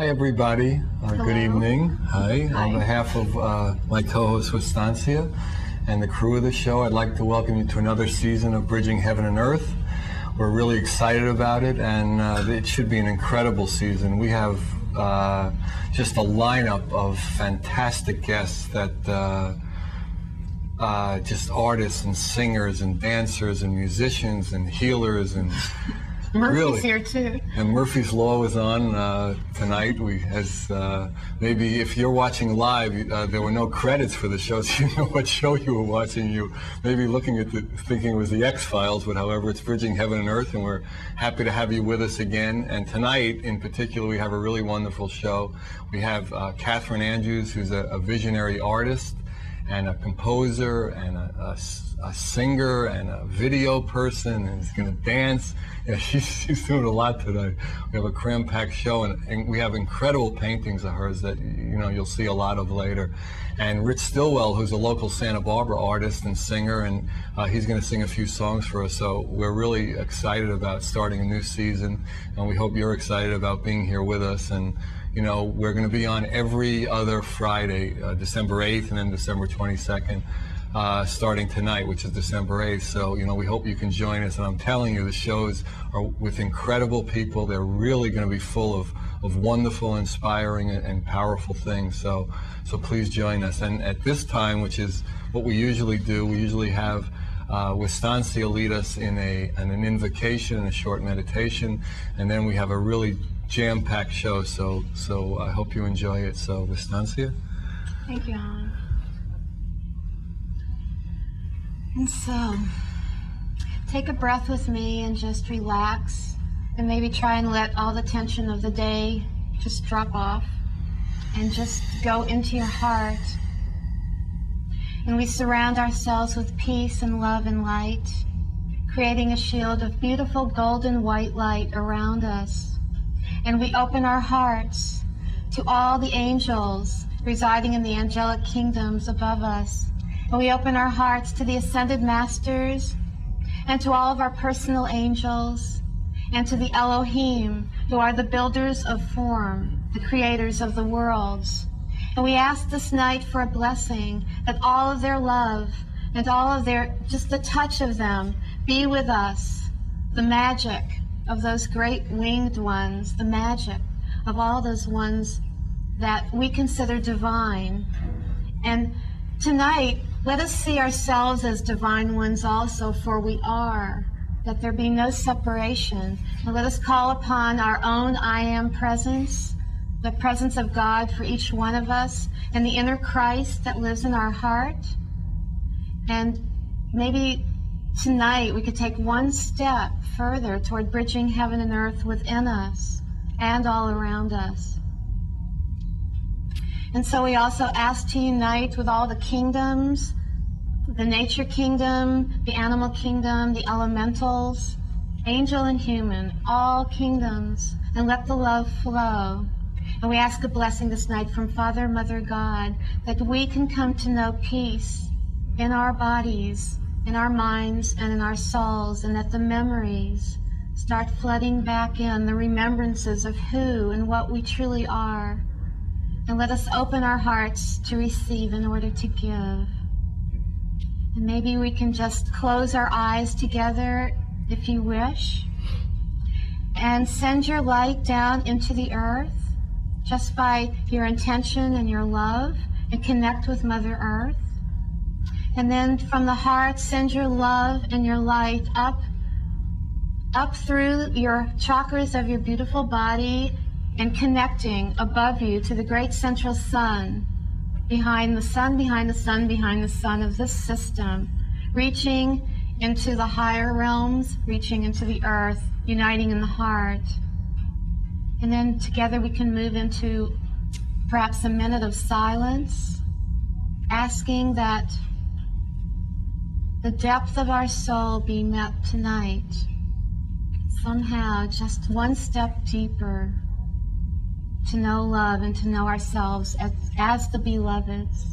Hi, everybody. Good evening. Hi. On behalf of my co-host, Estancia, and the crew of the show, I'd like to welcome you to another season of Bridging Heaven and Earth. We're really excited about it, and it should be an incredible season. We have just a lineup of fantastic guests that just artists and singers and dancers and musicians and healers and Murphy's here too. And Murphy's Law is on tonight. Maybe if you're watching live, there were no credits for the show, so you know what show you were watching. You maybe looking at thinking it was the X-Files, but however, it's Bridging Heaven and Earth, and we're happy to have you with us again. And tonight, in particular, we have a really wonderful show. We have Catherine Andrews, who's a visionary artist and a composer and a singer and a video person, and is going to dance. Yeah, she's doing a lot tonight. We have a cram-packed show, and we have incredible paintings of hers that you'll see a lot of later. And Rich Stillwell, who's a local Santa Barbara artist and singer, and he's going to sing a few songs for us. So we're really excited about starting a new season, and we hope you're excited about being here with us. And we're going to be on every other Friday, December 8th and then December 22nd, starting tonight, which is December 8th. So, we hope you can join us. And I'm telling you, the shows are with incredible people. They're really going to be full of wonderful, inspiring, and powerful things. So please join us. And at this time, which is what we usually do, we usually have Estancia lead us in an invocation and a short meditation. And then we have a really jam-packed show, so I hope you enjoy it. So, Estancia? Thank you, Alan. And so, take a breath with me and just relax, and maybe try and let all the tension of the day just drop off, and just go into your heart. And we surround ourselves with peace and love and light, creating a shield of beautiful golden white light around us. And we open our hearts to all the angels residing in the angelic kingdoms above us. And we open our hearts to the ascended masters and to all of our personal angels and to the Elohim, who are the builders of form, the creators of the worlds. And we ask this night for a blessing, that all of their love and all of just the touch of them be with us, the magic of those great winged ones, the magic of all those ones that we consider divine. And tonight, let us see ourselves as divine ones also, for we are, that there be no separation. And let us call upon our own I Am presence, the presence of God for each one of us, and the inner Christ that lives in our heart. And maybe tonight we could take one step further toward bridging heaven and earth within us and all around us. And so we also ask to unite with all the kingdoms, the nature kingdom, the animal kingdom, the elementals, angel and human, all kingdoms, and let the love flow. And we ask a blessing this night from Father, Mother, God, that we can come to know peace in our bodies, in our minds, and in our souls, and that the memories start flooding back in, the remembrances of who and what we truly are. And let us open our hearts to receive in order to give. And maybe we can just close our eyes together, if you wish, and send your light down into the earth just by your intention and your love, and connect with Mother Earth. And then from the heart, send your love and your light up through your chakras of your beautiful body, and connecting above you to the great central sun, behind the sun, behind the sun, behind the sun of this system, reaching into the higher realms, reaching into the earth, uniting in the heart. And then together we can move into perhaps a minute of silence, asking that the depth of our soul be met tonight, somehow just one step deeper, to know love and to know ourselves as the beloveds.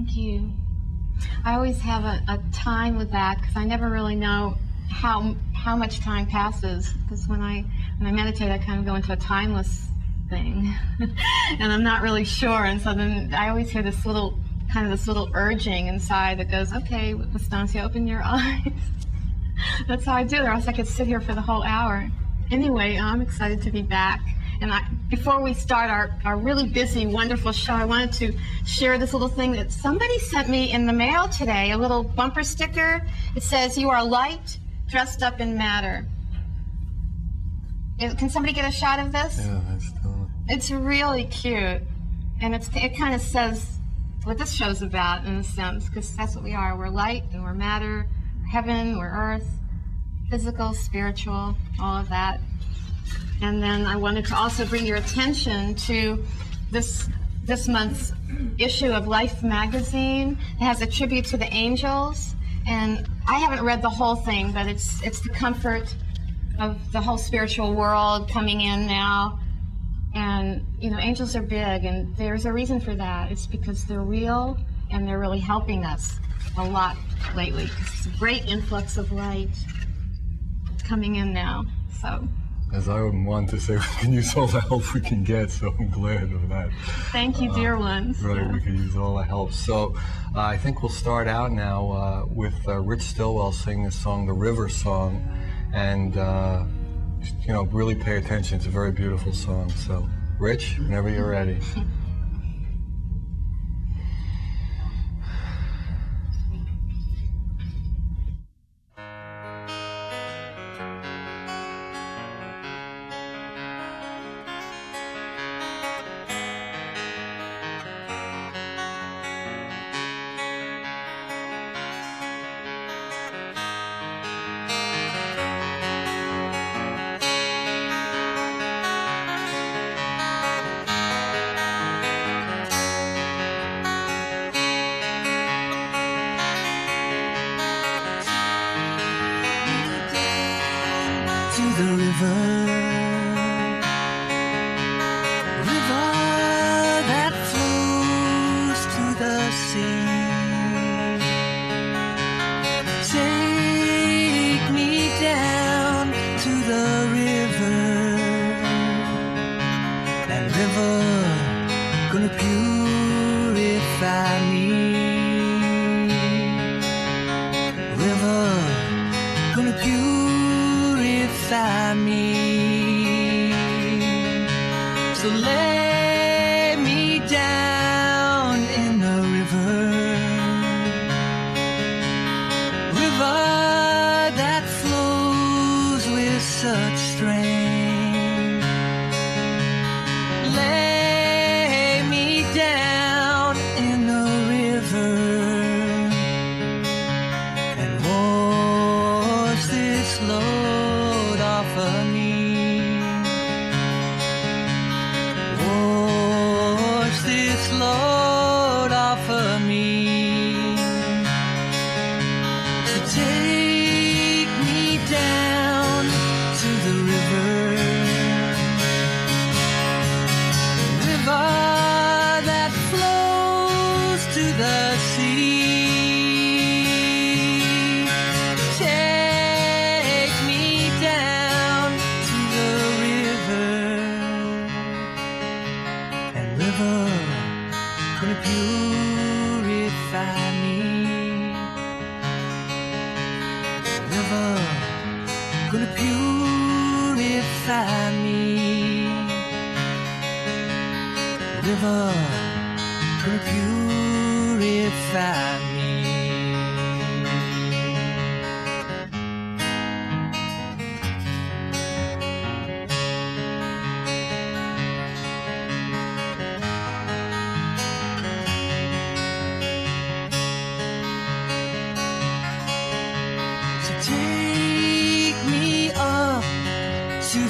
Thank you. I always have a time with that because I never really know how much time passes. Because when I meditate, I kind of go into a timeless thing, and I'm not really sure. And so then I always hear this little urging inside that goes, "Okay, Estancia, open your eyes." That's how I do it, or else I could sit here for the whole hour. Anyway, I'm excited to be back. And before we start our really busy, wonderful show, I wanted to share this little thing that somebody sent me in the mail today, a little bumper sticker. It says, "You are light, dressed up in matter." Can somebody get a shot of this? Yeah, that's cool. It's really cute. And it kind of says what this show's about, in a sense, because that's what we are. We're light and we're matter, we're heaven, we're earth, physical, spiritual, all of that. And then I wanted to also bring your attention to this month's issue of Life magazine. It has a tribute to the angels, and I haven't read the whole thing, but it's the comfort of the whole spiritual world coming in now. And angels are big, and there's a reason for that. It's because they're real, and they're really helping us a lot lately. It's a great influx of light coming in now. So. As I want to say, we can use all the help we can get, so I'm glad of that. Thank you, dear ones. Right, yeah. We can use all the help. So I think we'll start out now with Rich Stillwell singing the song, The River Song, and really pay attention. It's a very beautiful song. So, Rich, whenever you're ready.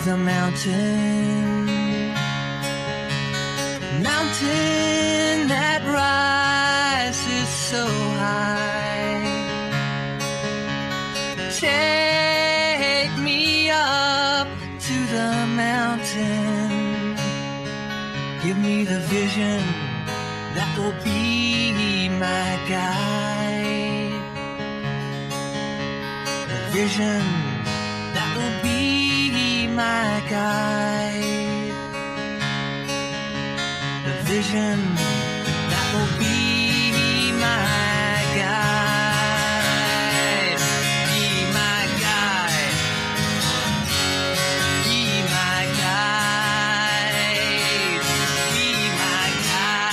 The mountain that rises so high. Take me up to the mountain. Give me the vision that will be my guide, the vision that will be my guide, the vision that will be my guide, be my guide, be my guide, be my guide,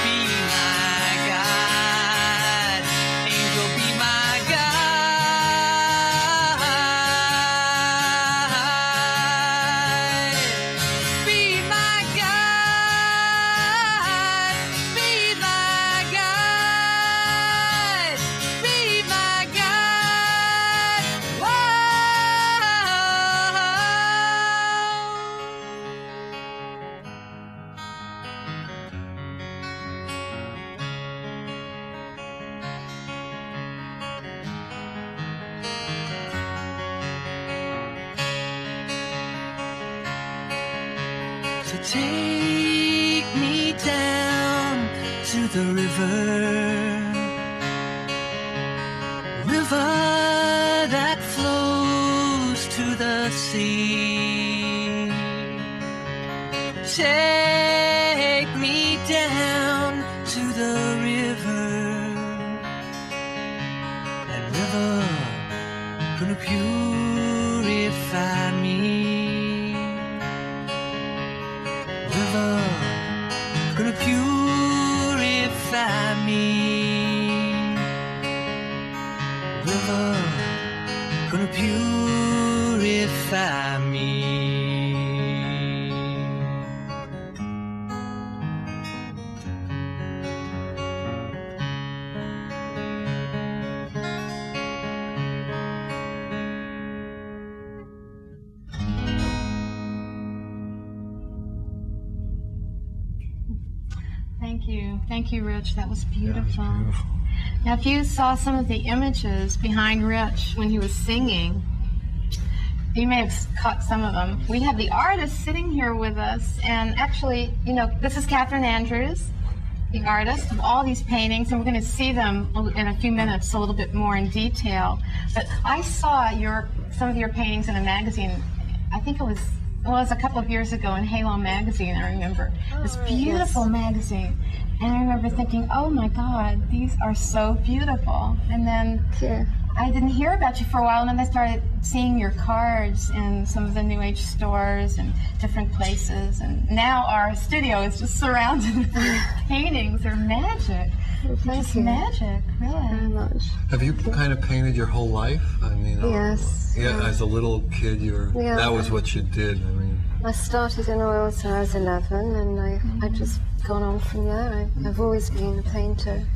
be my guide, angel be my guide, be my guide, be my guide, be my guide, whoa. So take me down to the river that flows to the sea. Take me down to the river, that river gonna purify me. River gonna purify me. River gonna purify me. Thank you, Rich. That was beautiful. Yeah, beautiful. Now, if you saw some of the images behind Rich when he was singing, you may have caught some of them. We have the artist sitting here with us, and actually, you know, this is Catherine Andrews, the artist of all these paintings, and we're going to see them in a few minutes a little bit more in detail. But I saw some of your paintings in a magazine. I think it was a couple of years ago in Halo magazine, I remember. This beautiful magazine. And I remember thinking, oh my God, these are so beautiful. And then I didn't hear about you for a while, and then I started seeing your cards in some of the New Age stores and different places. And now our studio is just surrounded with these paintings. They're magic. Just magic, really. Very much. Have you kind of painted your whole life? I mean, Yes. Yeah, as a little kid, that was what you did. I mean, I started in oils when I was 11, and I just gone on from there. I've always been a painter.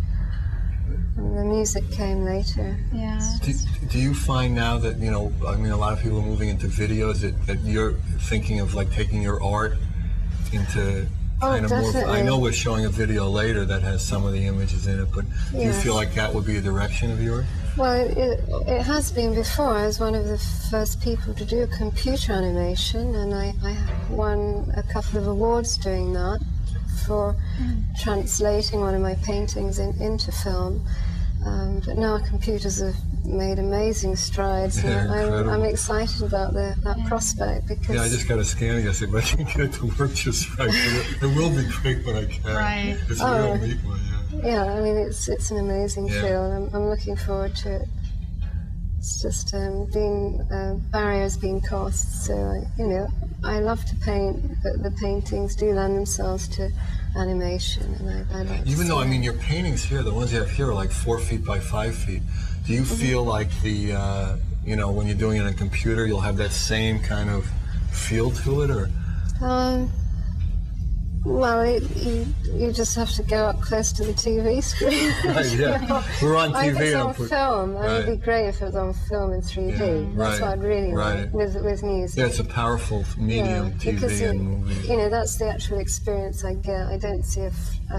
And the music came later. Yeah. Do you find now that, you know, I mean, a lot of people are moving into videos, that you're thinking of like taking your art into kind of more? I know we're showing a video later that has some of the images in it, but do you feel like that would be a direction of yours? Well, it has been before. I was one of the first people to do computer animation, and I won a couple of awards doing that for translating one of my paintings into film. But now computers have made amazing strides, and I'm excited about that prospect, because... Yeah, I just got to scan it. I said, but I can get it to work just right. It will be great when I can. Right. It's a real neat one, Yeah, I mean, it's an amazing field. I'm looking forward to it. It's just barriers being crossed. So, you know, I love to paint, but the paintings do lend themselves to animation, and I like to Even though, see I mean, your paintings here, the ones you have here are like 4 feet by 5 feet. Do you feel like you know, when you're doing it on a computer, you'll have that same kind of feel to it, or? Well, you just have to go up close to the TV screen. Right, yeah. We're on TV. If it's on film, it would be great if it was on film in 3D. Yeah, That's what I'd really like with music. Yeah, it's a powerful medium, TV and movie. You know, that's the actual experience I get. I don't see a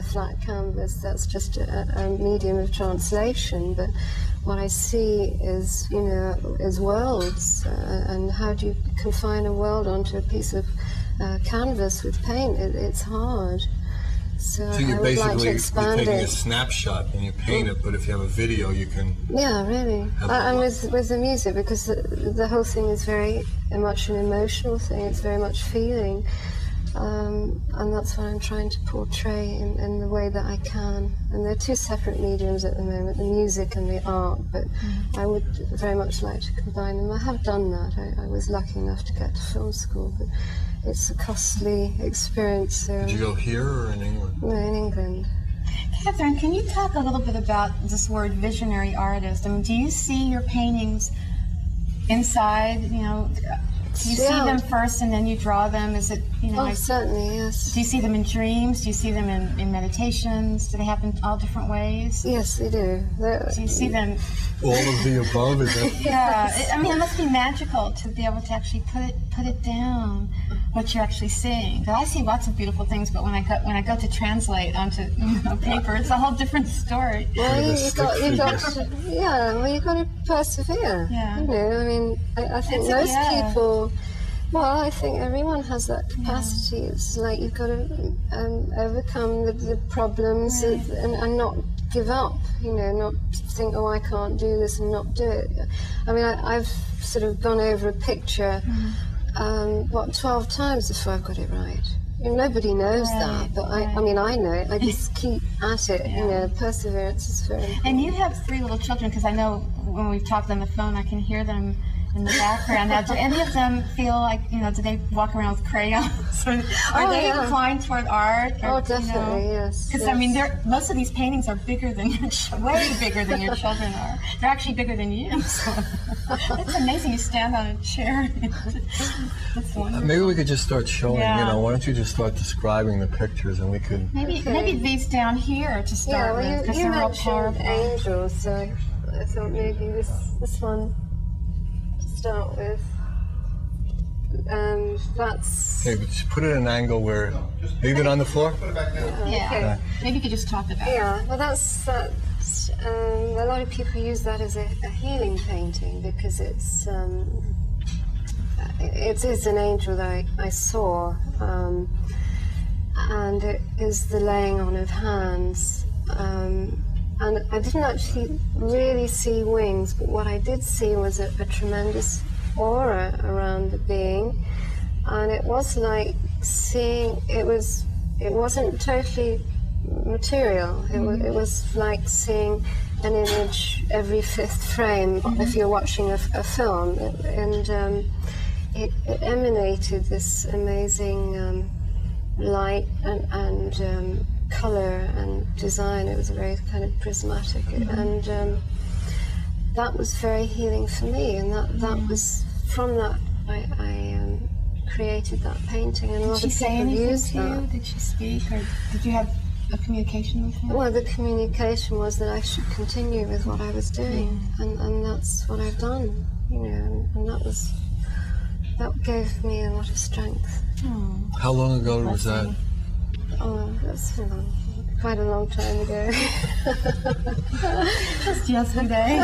flat canvas. That's just a medium of translation. But what I see is, you know, is worlds. And how do you confine a world onto a piece of canvas with paint? It's hard. So So you're I would like to you're expand taking a it. snapshot and you paint it, but if you have a video, you can. Yeah, really. And with the music, because the whole thing is very much an emotional thing. It's very much feeling. And that's what I'm trying to portray in the way that I can. And they're two separate mediums at the moment, the music and the art, but I would very much like to combine them. I have done that. I was lucky enough to get to film school, but it's a costly experience. So Did you go here or in England? no, in England. Catherine, can you talk a little bit about this word visionary artist? I mean, do you see your paintings inside, you know, do you see them first and then you draw them? Is it, you know, Oh, certainly, yes. do you see them in dreams? Do you see them in meditations? Do they happen all different ways? Yes, they do. Do you see them? All of the above, is that? Yeah, I mean, it must be magical to be able to actually put it down, what you're actually seeing. 'Cause I see lots of beautiful things, but when I go to translate onto paper, it's a whole different story. Well, the you've got to persevere. Yeah. You know, I mean, I think most people. Well, I think everyone has that capacity. It's like you've got to overcome the problems and not give up. You know, not think, oh, I can't do this and not do it. I mean, I've sort of gone over a picture, 12 times before I've got it right. Nobody knows that, but I mean, I know it. I just keep at it. You know, perseverance is very important. And you have 3 little children, because I know when we've talked on the phone, I can hear them in the background. Now, do any of them feel like, you know, do they walk around with crayons? Or are they inclined toward art? Or, definitely, yes. Because, I mean, most of these paintings are bigger than way bigger than your children are. They're actually bigger than you. So it's amazing. You stand on a chair. That's wonderful. Maybe we could just start showing, you know, why don't you just start describing the pictures and we could... Maybe these down here to start with, because you they're real mentioned powerful. angels, so I thought maybe this one to start with. That's... Okay, but just put it at an angle where... Leave it on the floor? Yeah. Okay. Maybe you could just talk about it. Yeah, well that's a lot of people use that as a healing painting because it is an angel that I saw, and it is the laying on of hands, and I didn't actually really see wings, but what I did see was a tremendous aura around the being, and it was like seeing, it wasn't totally material. It was like seeing an image every 5th frame if you're watching a film, and it emanated this amazing light and color and design. It was very kind of prismatic, and that was very healing for me. And that was from that I created that painting, and a lot of people use that. Did she speak, or did you have a communication with her? Well, the communication was that I should continue with what I was doing, and that's what I've done, you know, and that gave me a lot of strength. How long ago was that? Oh, that's quite a long time ago. Just yesterday.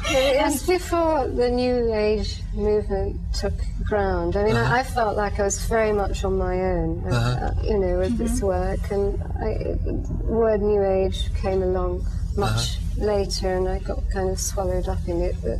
It was before the New Age movement took ground. I mean, I felt like I was very much on my own, you know, with this work, and the word New Age came along much later, and I got kind of swallowed up in it. But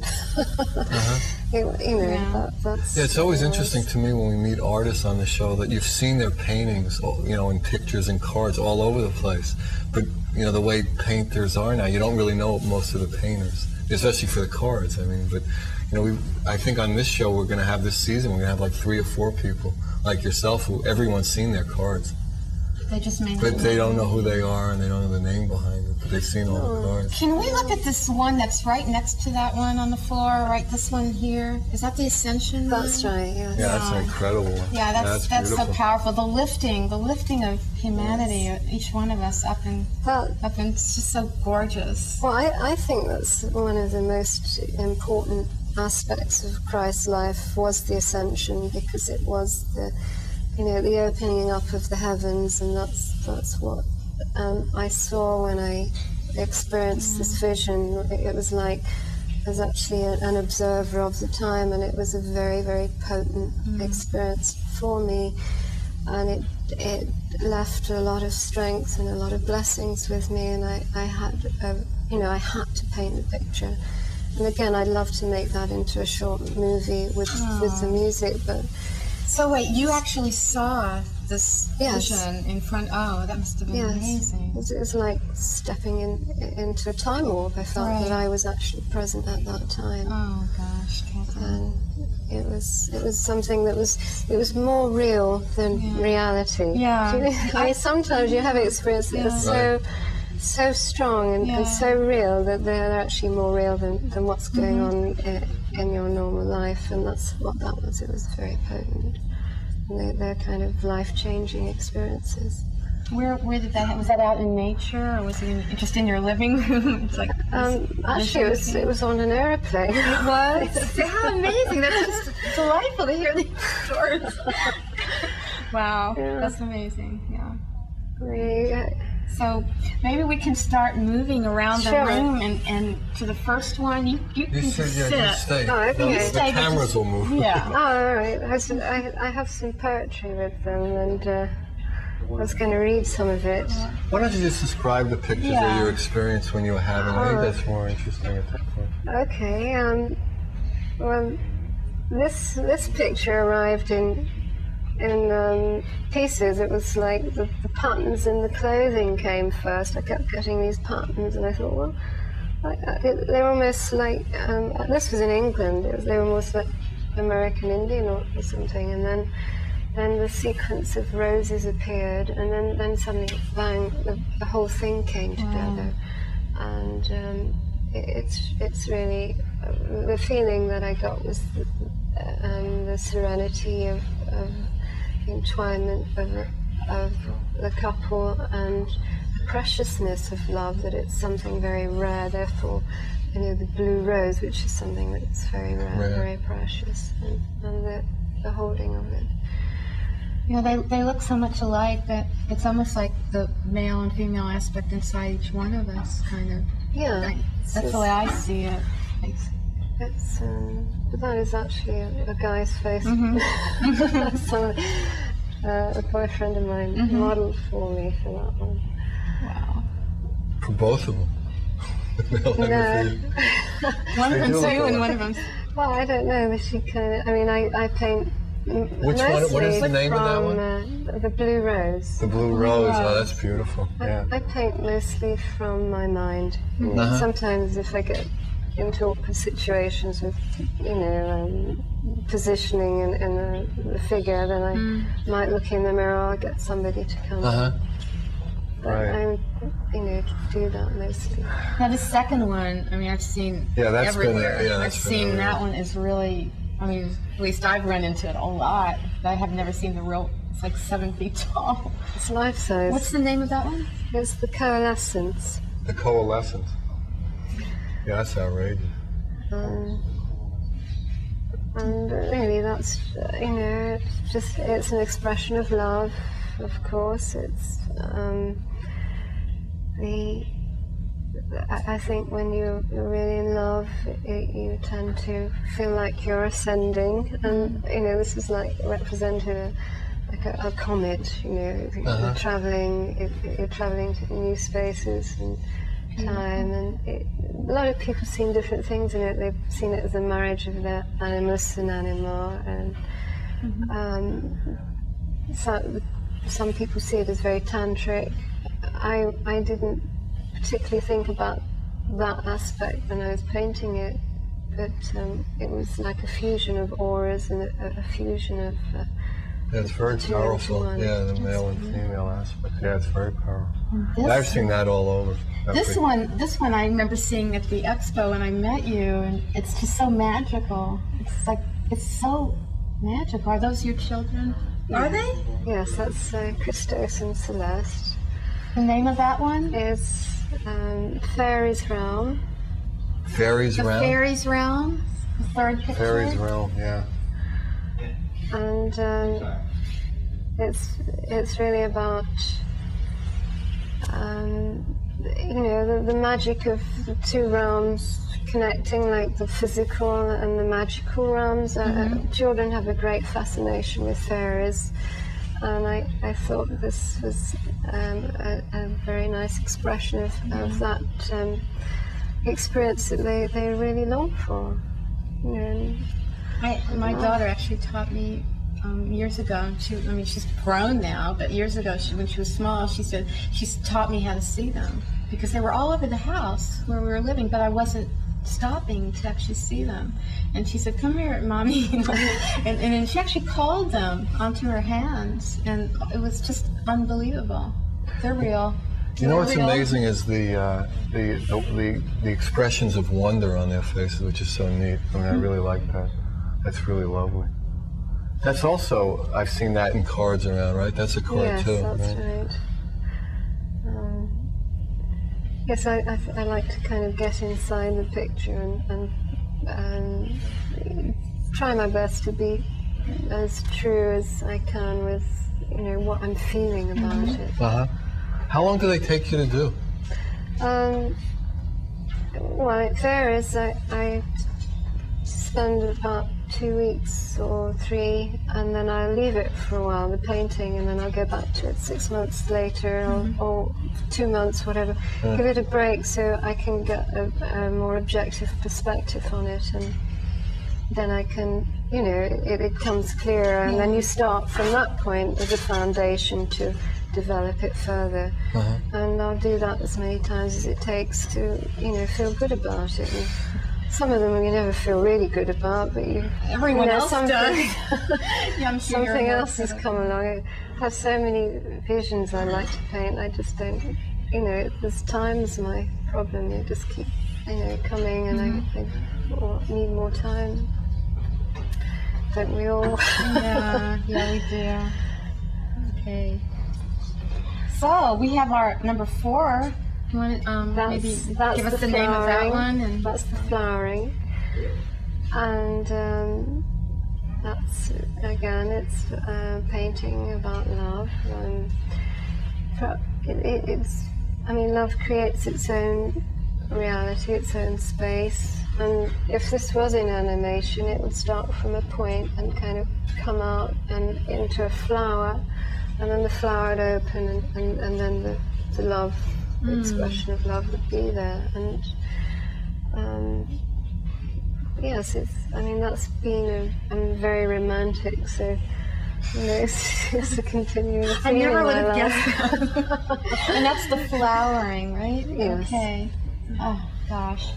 you know, that's. Yeah, it's always interesting to me when we meet artists on the show that you've seen their paintings, you know, in pictures and cards all over the place. But you know, the way painters are now, you don't really know most of the painters, especially for the cards. I mean, but you know, I think on this show we're going to have this season, we're going to have like 3 or 4 people like yourself who everyone's seen their cards. They just made But they don't know who they are and they don't know the name behind it, but they've seen all the cards. Can we look at this one that's right next to that one on the floor, right, this one here? Is that the Ascension? That's right, yes. Yeah, that's an incredible one. Yeah, that's so beautiful. powerful. The lifting of humanity, each one of us up and it's just so gorgeous. Well, I think that's one of the most important aspects of Christ's life was the Ascension, because it was the, you know, the opening up of the heavens, and that's what I saw when I experienced this vision. It was like I was actually an observer of the time, and it was a very, very potent experience for me. and it left a lot of strength and a lot of blessings with me, and I had to paint the picture. And again, I'd love to make that into a short movie with the music, but... So wait, you actually saw this Yes. vision in front? Oh, that must have been amazing. It's like stepping into a time warp. I felt that I was actually present at that time. Oh gosh, Catherine. And it was something that was more real than reality. Yeah. I mean, sometimes you have experiences that are so strong and so real that they're actually more real than what's going on in your normal life, and that's what that was. It was very potent. And they're kind of life-changing experiences. Where did that? Was that out in nature, or was it just in your living room? It's like actually, it was on an airplane. It was. How amazing! That's just delightful to hear these stories. Wow, that's amazing. Yeah. So maybe we can start moving around the room, and to the first one, you can said, sit. just stay. Oh, okay. The cameras will move. Yeah. Oh, all right. I have some poetry with them, and I was going to read some of it. Why don't you just describe the pictures of your experience when you were having it? I think that's more interesting at that point. Okay. Well, this picture arrived in pieces. It was like the patterns in the clothing came first. I kept getting these patterns, and I thought, well, they're almost like, this was in England, they were almost like American Indian or something, and then the sequence of roses appeared, and then suddenly, bang, the whole thing came together. And it's really, the feeling that I got was the serenity of entwinement of the couple, and the preciousness of love, that it's something very rare. Therefore, the blue rose, which is something that's very rare. Very precious, and the holding of it. They look so much alike that it's almost like the male and female aspect inside each one of us, kind of. Yeah. That's the way I see it. It's but that is actually a guy's face. A boyfriend of mine modeled for me for that one. Wow. For both of them. No. One of them's you and one of them's... Well, I don't know, but she kind of, I mean, I paint Which one? What is the name of that one? The Blue Rose. The Blue Rose. Oh, that's beautiful. I paint mostly from my mind. Sometimes if I get into awkward situations with, positioning in the figure, then I might look in the mirror, I'll get somebody to come. But I, do that mostly. Now the second one, I mean, I've seen that's everywhere. been I've seen that one is really, I mean, at least I've run into it a lot. I have never seen the real, it's like 7 feet tall. It's life size. What's the name of that one? It's the Coalescence. The Coalescence. Yeah, that's outrageous. And really that's, it's an expression of love, of course. It's, I think when you're really in love, you tend to feel like you're ascending, and this is like representing a comet. You're traveling to new spaces and time, and a lot of people seen different things in it. They've seen it as a marriage of the animus and anima, and some people see it as very tantric. I didn't particularly think about that aspect when I was painting it, but it was like a fusion of auras and a fusion of it's very powerful. The male and female aspect. Yeah, it's very powerful. I've seen that all over. This one I remember seeing at the expo when I met you, and it's just so magical. It's so magical. Are those your children? Are they? Yes, that's Christos and Celeste. The name of that one is Fairies Realm. Fairies Realm? Fairies Realm, the third picture. Fairies Realm, yeah. And it's really about the magic of the two realms connecting, like the physical and the magical realms. Children have a great fascination with fairies, and I thought this was a very nice expression of that experience that they really long for. My daughter actually taught me years ago. And she's grown now, but years ago, when she was small, she said she's taught me how to see them because they were all over the house where we were living, but I wasn't stopping to actually see them. And she said, "Come here, Mommy," and then she actually called them onto her hands, and it was just unbelievable. They're real. You know what's amazing is the expressions of wonder on their faces, which is so neat. I mean, I really like that. That's really lovely. That's also, I've seen that in cards around, right? That's a card too. Yes, that's right. Yes, I like to kind of get inside the picture and try my best to be as true as I can with, what I'm feeling about it. How long do they take you to do? Well, it varies. I spend about 2 weeks or 3, and then I leave it for a while, the painting, and then I'll go back to it 6 months later or 2 months, whatever. Give it a break so I can get a more objective perspective on it, and then I can, it becomes clearer, and then you start from that point as a foundation to develop it further. And I'll do that as many times as it takes to, feel good about it. And some of them you never feel really good about, but everyone else does. Yeah, I'm sure something else has come along. I have so many visions I like to paint. I just don't, there's times my problem. You just keep, coming, and I need more time. Don't we all? Yeah, we do. Okay. So we have our number 4. You want to maybe give us the name of that one? And that's the flowering. And that's, again, it's painting about love. Love creates its own reality, its own space. And if this was in animation, it would start from a point and kind of come out and into a flower. And then the flower would open, and then the love, the expression of love would be there. And yes, that's been very romantic. So it's a continuing theme. I never would have guessed that. And that's the flowering, right? Yes. Okay. Oh gosh,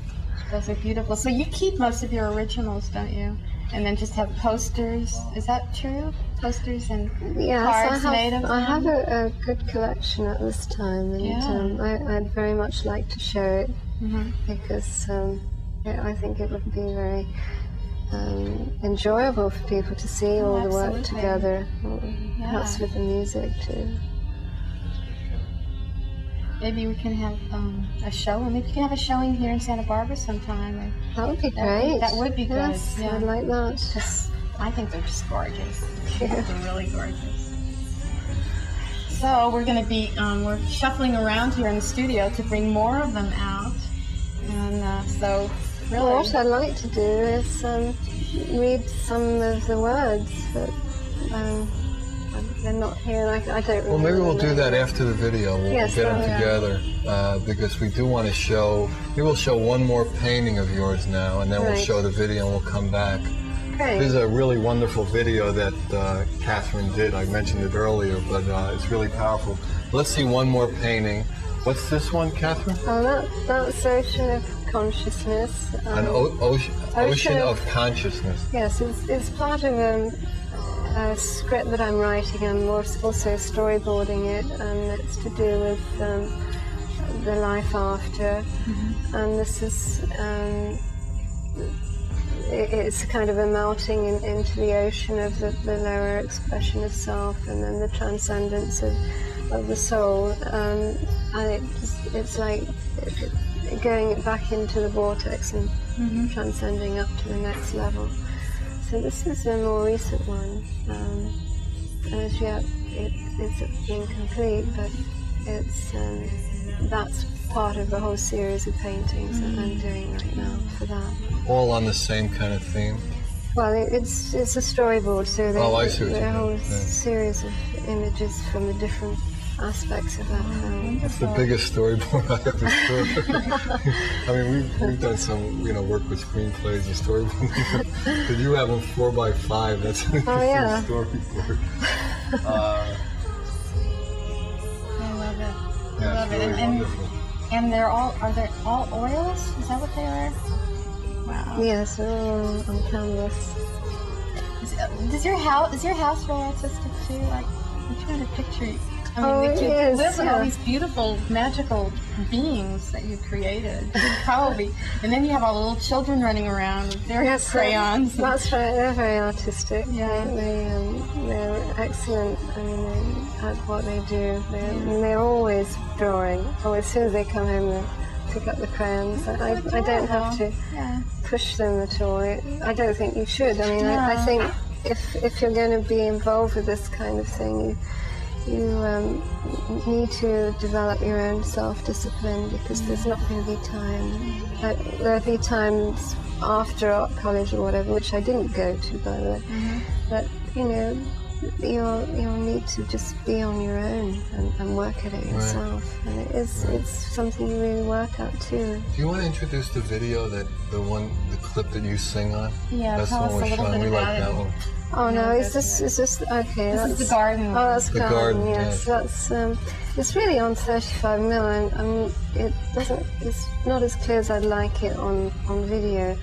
those are beautiful. So you keep most of your originals, don't you? And then just have posters. Is that true? Posters and cards made of them? I have a good collection at this time, and I'd very much like to show it because I think it would be very enjoyable for people to see all the work together, perhaps with the music too. Maybe we can have a show, or maybe you can have a showing here in Santa Barbara sometime. That would be great. That would be good. Yes, I'd like that. Because I think they're just gorgeous. They're really gorgeous. So we're going to be we're shuffling around here in the studio to bring more of them out, and so really. Well, what I'd like to do is read some of the words, but they're not here. I don't really. Well, maybe we'll do that after the video. We'll get them together because we do want to show. We will show one more painting of yours now, and then we'll show the video, and we'll come back. Great. This is a really wonderful video that Catherine did. I mentioned it earlier, but it's really powerful. Let's see one more painting. What's this one, Catherine? Oh, that's Ocean of Consciousness. An ocean of Consciousness. Yes, it's part of a script that I'm writing. I'm also storyboarding it, and it's to do with the life after. And this is it's kind of a melting into the ocean of the lower expression of self, and then the transcendence of the soul, and it's like going back into the vortex and transcending up to the next level. So this is a more recent one, and as yet it's incomplete, but it's that's part of the whole series of paintings that I'm doing right now for that. All on the same kind of theme? Well, it's a storyboard, so I see what you there are a whole mean. Yeah. series of images from the different aspects of that film. It's the biggest storyboard I ever saw. I mean, we've done some, work with screenplays and storyboards, but you have a 4x5. That's an interesting storyboard. I love it. Yeah, I love it's really it. wonderful. And are they all oils? Is that what they are? Wow. Yes, they're all on canvas. Is your house very artistic too? Like, I'm trying to picture. I mean, It you is, live with all these beautiful, magical beings that you created. Probably. And then you have all the little children running around with their crayons. That's right, they're very artistic. Yeah. They're excellent at what they do. They're always drawing. As soon as they come home, they pick up the crayons. I don't have to push them at all. I don't think you should. I mean, I think if you're going to be involved with this kind of thing, you need to develop your own self-discipline, because there's not going to be time. There'll be times after art college or whatever, which I didn't go to, by the way. But you'll need to just be on your own and work at it yourself. Right. And it's something you really work at too. Do you want to introduce the video, the clip that you sing on? Yeah, that's tell the us one a we're little showing. bit We about like it. that one. Oh no, it's just okay. This is the garden. Oh, that's the garden. garden. Yes, that's it's really on 35mm. It's not as clear as I'd like it on video.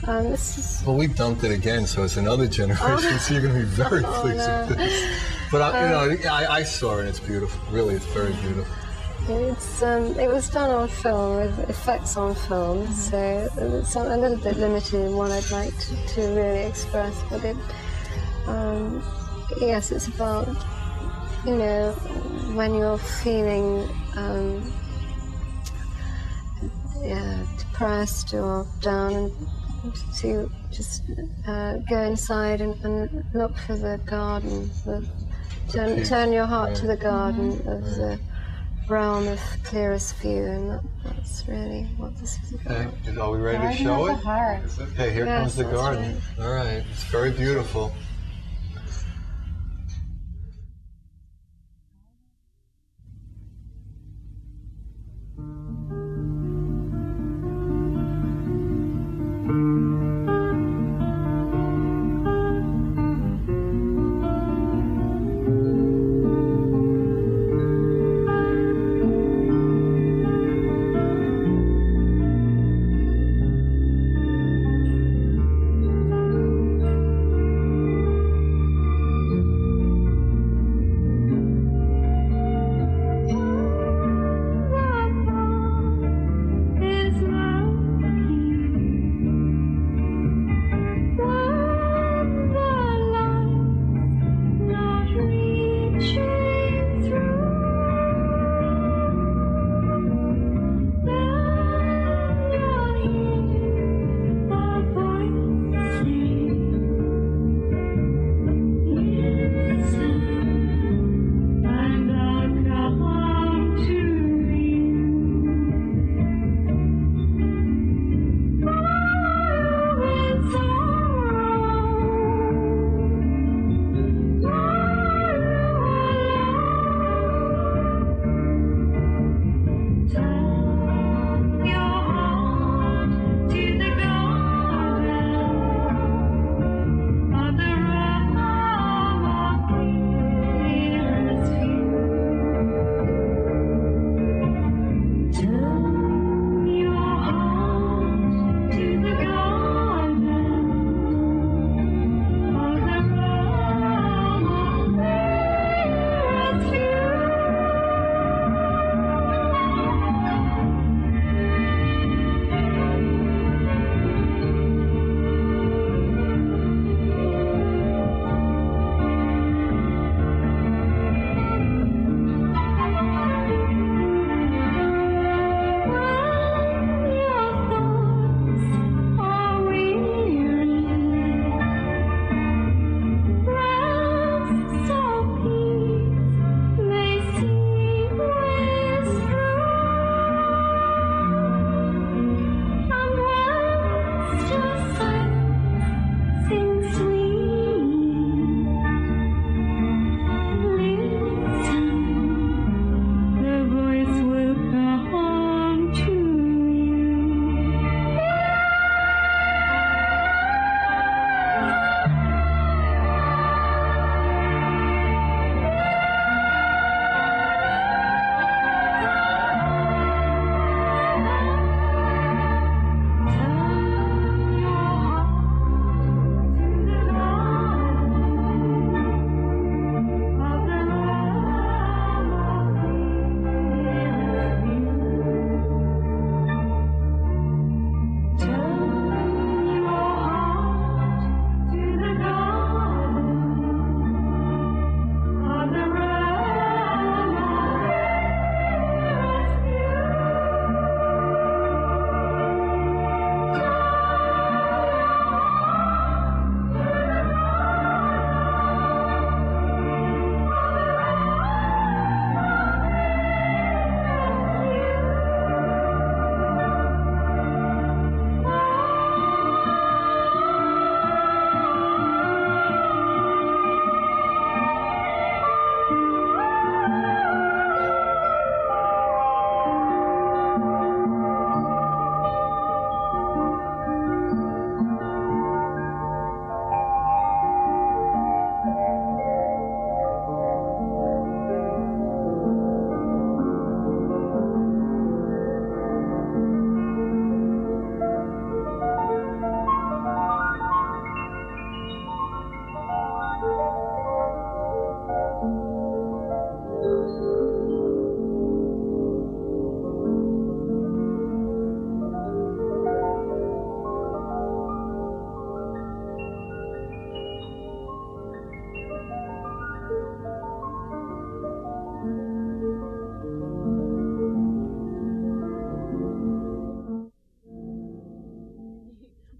Well, we dumped it again, so it's another generation. So you're going to be very pleased with this. But I saw it. It's beautiful. Really, it's very beautiful. It was done on film, with effects on film, so it's a little bit limited in what I'd like to really express. But yes, it's about when you're feeling depressed or down, to just go inside and look for the garden. Turn your heart to the garden of the realm of clearest view, and that's really what this is about. Okay, are we ready to show it? Okay, here comes the garden. Right. All right, it's very beautiful.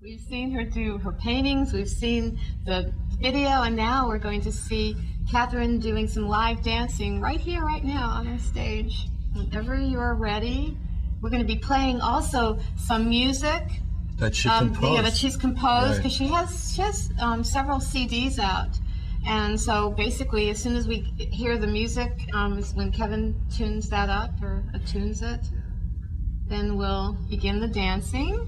We've seen her do her paintings, we've seen the video, and now we're going to see Catherine doing some live dancing right here, right now on the stage. Whenever you're ready, we're going to be playing also some music that she composed. Yeah, that she's composed, because Right. she has several CDs out. And so basically, as soon as we hear the music, is when Kevin tunes that up or attunes it, then we'll begin the dancing.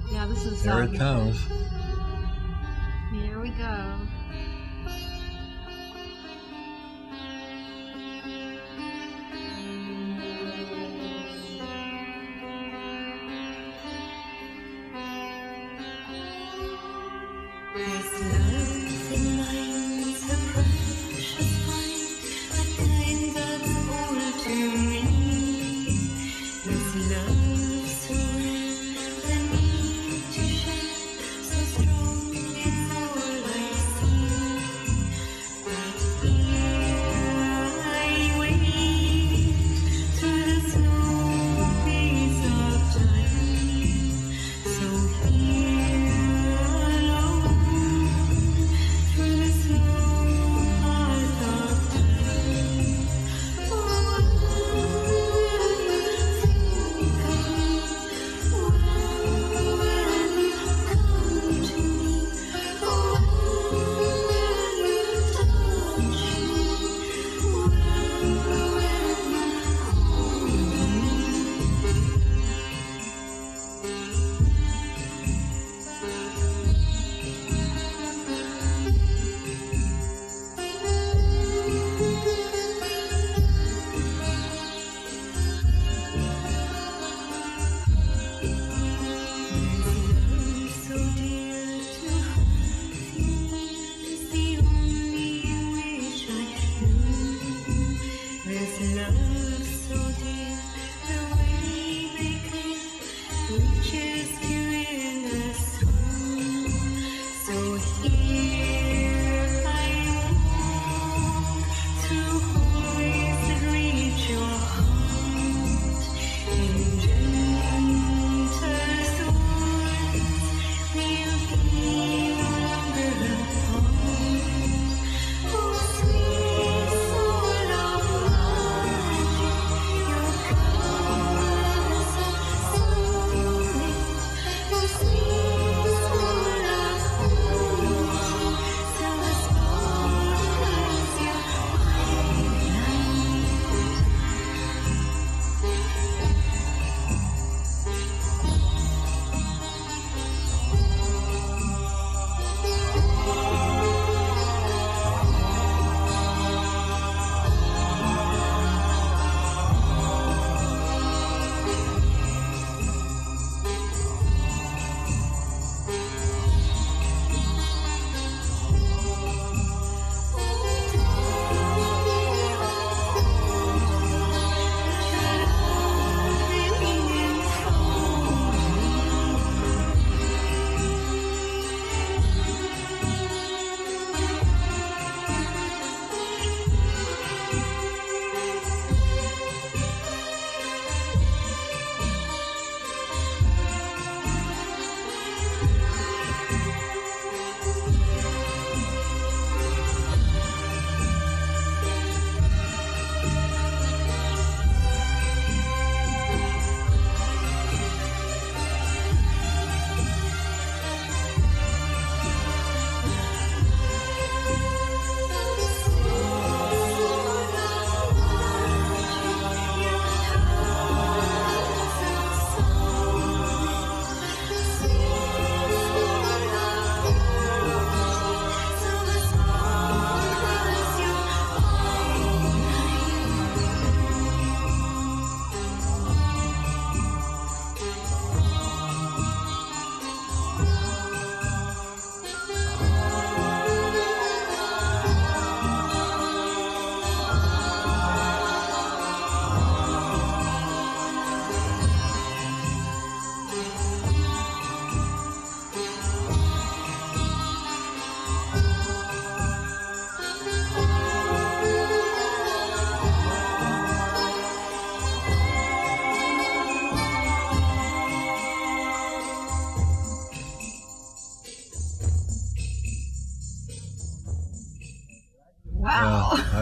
Yeah, this is. Here it comes. Here we go. So strong, it's all I see.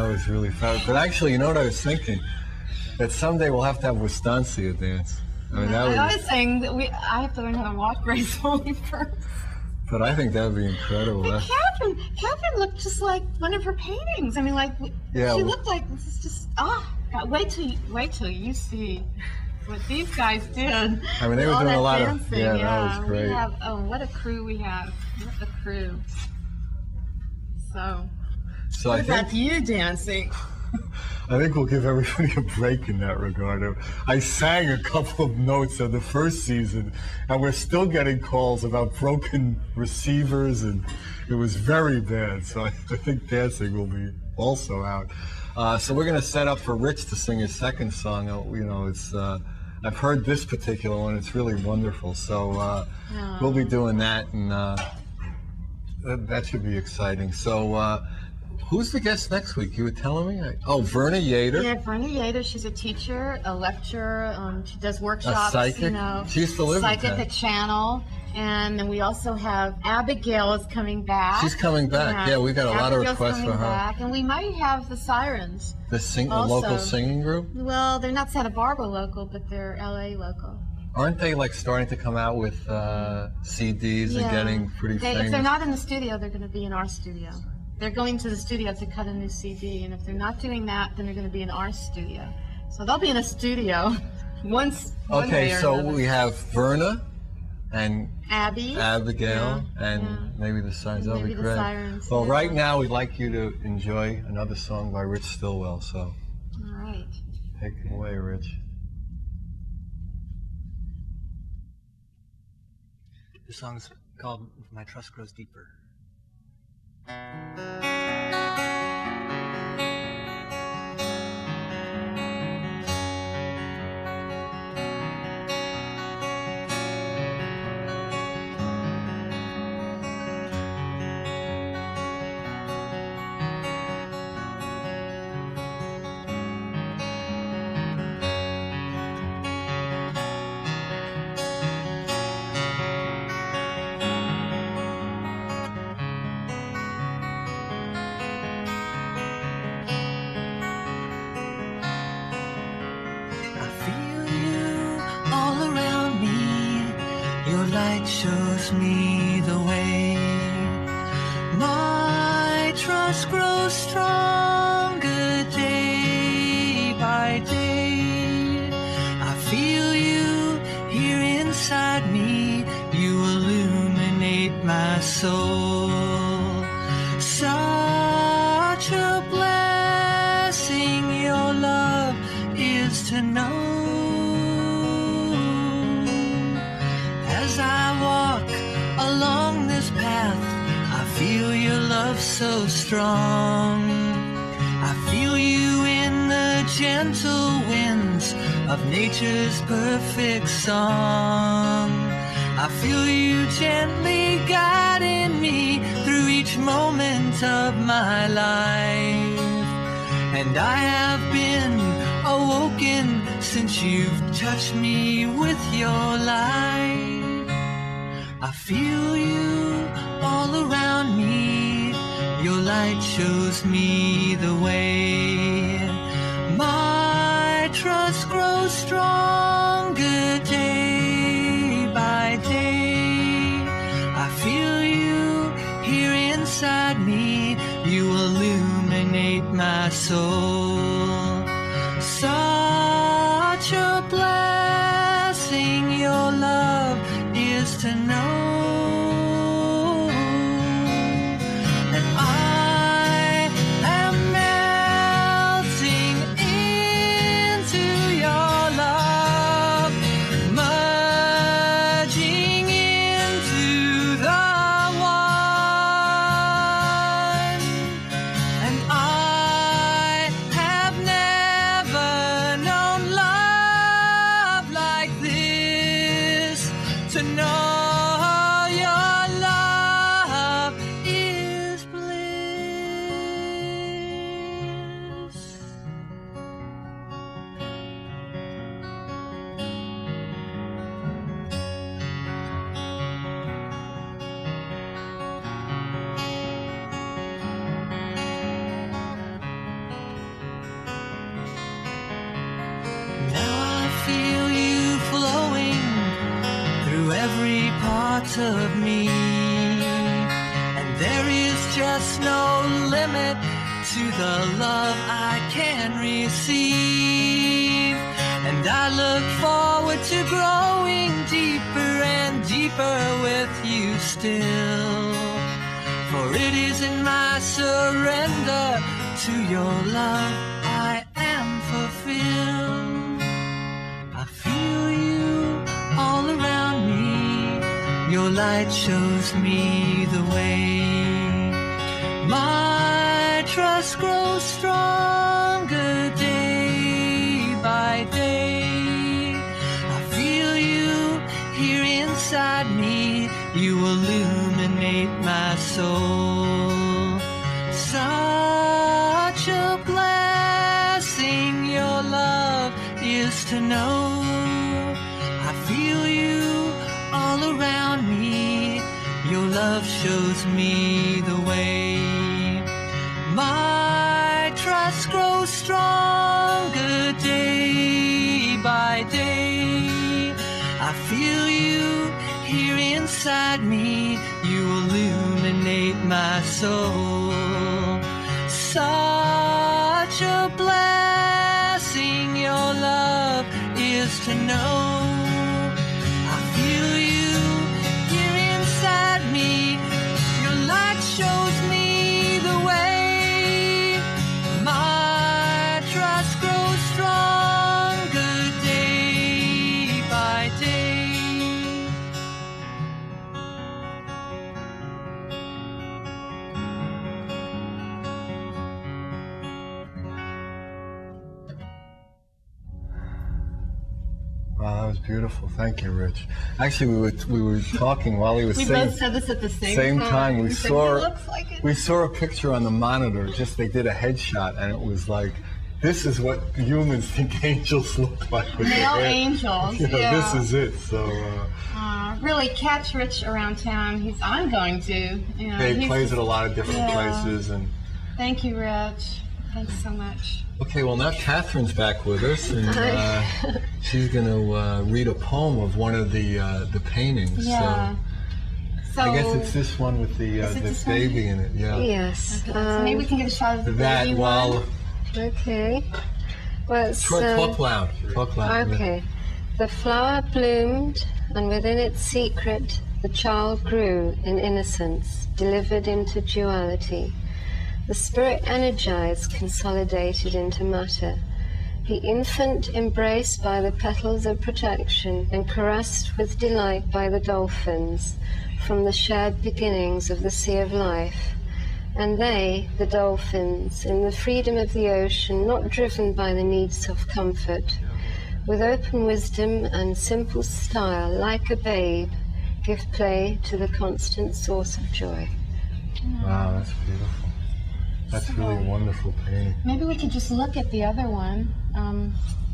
That was really fun. But actually, you know what I was thinking? That someday we'll have to have Wistancia dance. I mean, that I would, was saying that I have to learn how to walk gracefully first. but I think that would be incredible. But Catherine looked just like one of her paintings. I mean, like Yeah, she looked like this is just wait till you see what these guys did. I mean, they were All doing that a lot dancing, of, yeah, that was great. We have, what a crew we have. What a crew. So I what about think, you dancing? I think we'll give everybody a break in that regard. I sang a couple of notes of the first season, and we're still getting calls about broken receivers, and it was very bad. So I think dancing will be also out. So we're going to set up for Rich to sing his second song. You know, it's I've heard this particular one. It's really wonderful. So we'll be doing that, and that should be exciting. So. Who's the guest next week? You were telling me? Verna Yater. Yeah, Verna Yater. She's a teacher, a lecturer. She does workshops. A psychic? You know, She used to live psychic in at Channel. And then we also have Abigail is coming back. She's coming back. Yeah, we got a lot of requests for her. Back. And we might have the Sirens. The local singing group? Well, they're not Santa Barbara local, but they're LA local. Aren't they like starting to come out with CDs and getting pretty famous? If they're not in the studio, they're going to be in our studio. They're going to the studio to cut a new CD, and if they're not doing that, then they're going to be in our studio. So they'll be in a studio once. Okay, so we have Verna and Abigail, and maybe the Sirens. That'll be great. Sirens, well, right now we'd like you to enjoy another song by Rich Stillwell. So, all right, take it away, Rich. The song's called "My Trust Grows Deeper." Shows me the way. My trust grows stronger day by day. I feel you here inside me. You illuminate my soul. Such a blessing your love is to know. As I walk along this path, I feel your love so strong. I feel you in the gentle winds of nature's perfect song. I feel you gently guiding me through each moment of my life. And I have been awoken since you've touched me with your light. I feel you all around me. Your light shows me the way. My trust grows stronger day by day. I feel you here inside me. You illuminate my soul. Such a blessing your love is to know. And I am melting into your love, merging into the one. And I have every part of me. And there is just no limit to the love I can receive. And I look forward to growing deeper and deeper with you still. For it is in my surrender to your love I am fulfilled. I feel you all around me. Your light shows me the way. My trust grows stronger day by day. I feel you here inside me. You illuminate my soul. Such a blessing your love is to know. I feel you all around me. Your love shows me the way. My trust grows stronger day by day. I feel you here inside me. You illuminate my soul. Such a blessing your love is to know. I feel you here inside me. Your light shows me the way. My trust grows stronger day by day. Wow, that was beautiful. Thank you, Rich. Actually, we were talking while he was We singing. both said this at the Same time. We said, "He looks like it." We saw a picture on the monitor. Just they did a headshot, and it was like, this is what humans think angels look like. With their Male hair. angels, You know, yeah. This is it. So Really catch Rich around town. I'm going to. You know, he he's plays just- at a lot of different Yeah. places, and Thank you, Rich. Thanks so much. okay. Well, now Catherine's back with us, and she's going to read a poem of one of the paintings. Yeah. So I guess it's this one with the it this one? baby in it. Yeah. Yes. so maybe we can get a shot of the That baby while one. Okay. Well, it's, talk loud. Talk loud. okay. The flower bloomed, and within its secret, the child grew in innocence, delivered into duality. The spirit energized, consolidated into matter. The infant embraced by the petals of protection and caressed with delight by the dolphins from the shared beginnings of the sea of life. And they, the dolphins, in the freedom of the ocean, not driven by the needs of comfort, with open wisdom and simple style, like a babe, give play to the constant source of joy. Wow, that's beautiful. That's really a wonderful painting. Maybe we could just look at the other one.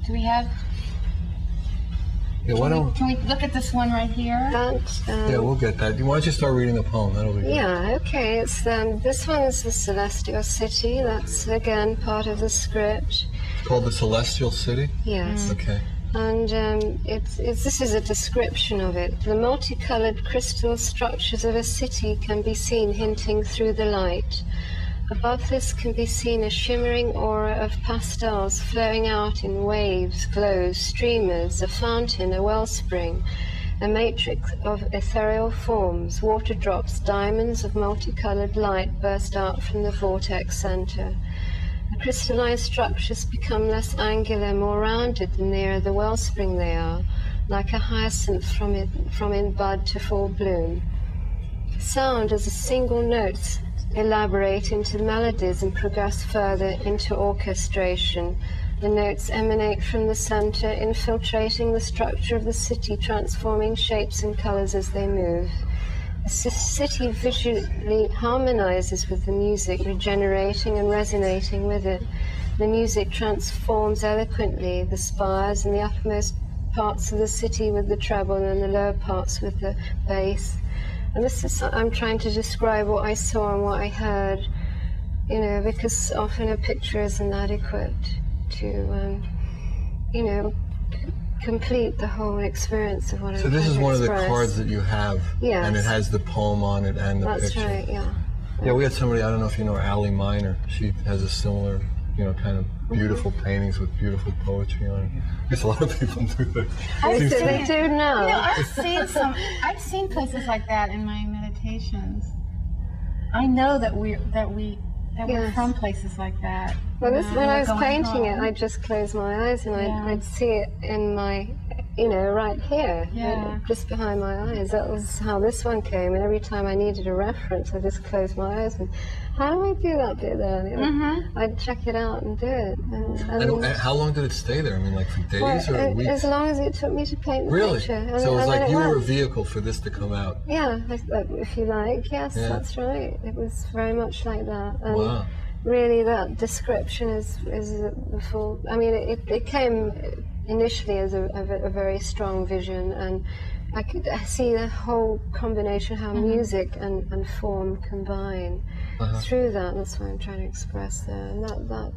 Do we have? Yeah, why don't? Can we look at this one right here? That, Yeah, we'll get that. Why don't you start reading the poem? That'll be good. yeah, okay. It's this one is the Celestial City. That's again part of the script. It's called the Celestial City. Yes. Okay. And this is a description of it. The multicolored crystal structures of a city can be seen hinting through the light. Above this can be seen a shimmering aura of pastels flowing out in waves, glows, streamers, a fountain, a wellspring, a matrix of ethereal forms, water drops, diamonds of multicolored light burst out from the vortex center. The crystallized structures become less angular, more rounded the nearer the wellspring they are, like a hyacinth from in bud to full bloom. Sound as a single note elaborate into melodies and progress further into orchestration. The notes emanate from the center, infiltrating the structure of the city, transforming shapes and colors as they move. The city visually harmonizes with the music, regenerating and resonating with it. The music transforms eloquently the spires and the uppermost parts of the city with the treble and the lower parts with the bass. And this is, I'm trying to describe what I saw and what I heard, you know, because often a picture isn't adequate to, you know, complete the whole experience of what I'm So this trying is to one of the express. cards that you have, Yes. and it has the poem on it and the That's picture. right, yeah. Yeah, we had somebody, I don't know if you know Allie Miner. She has a similar, kind of beautiful paintings with beautiful poetry on it. I guess a lot of people do that. Seems to They be- do now. I've seen places like that in my meditations. I know that we're Yes. from places like that. Well, this, when I was Going painting it, home. I'd just close my eyes and Yeah. I'd see it in my, right here, Yeah. just behind my eyes. That was how this one came. And every time I needed a reference, I just closed my eyes and, how do I do that bit there? And I'd check it out and do it. And how long did it stay there? I mean, like for days well, or weeks? as long as it took me to paint the Really? picture. And, So it was and like then you were a went. vehicle for this to come out. Yeah, if you like. Yes, Yeah. that's right. It was very much like that. And Wow. really, that description is the full. I mean, it came initially as a very strong vision, and I could see the whole combination, how music and form combine through that. That's what I'm trying to express there, and that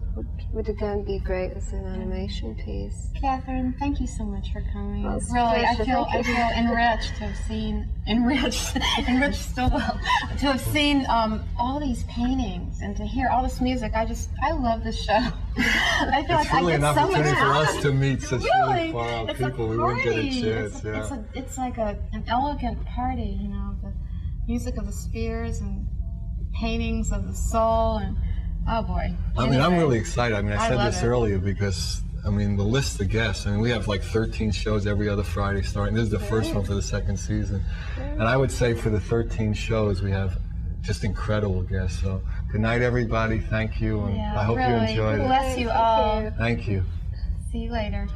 would again be great as an animation piece. Catherine, thank you so much for coming. Well, it's a Really, I pleasure. feel Thank you. enriched to have seen enriched Stillwell, to have seen all these paintings and to hear all this music. I love this show. I feel It's like really I an get so opportunity much for out us of to it. meet such really far out It's people. a We wouldn't get a party. chance. It's like an elegant party, the music of the spheres and paintings of the soul, and oh boy. I mean, I'm Anyway, really excited. I mean, I said love this it. earlier because, I mean, the list of guests, I mean, we have like 13 shows every other Friday starting. This is the first one for the second season. And I would say for the 13 shows, we have just incredible guests. So good night, everybody. Thank you. And Yeah, I hope really. you enjoyed it. Bless you all. Thank you. See you later.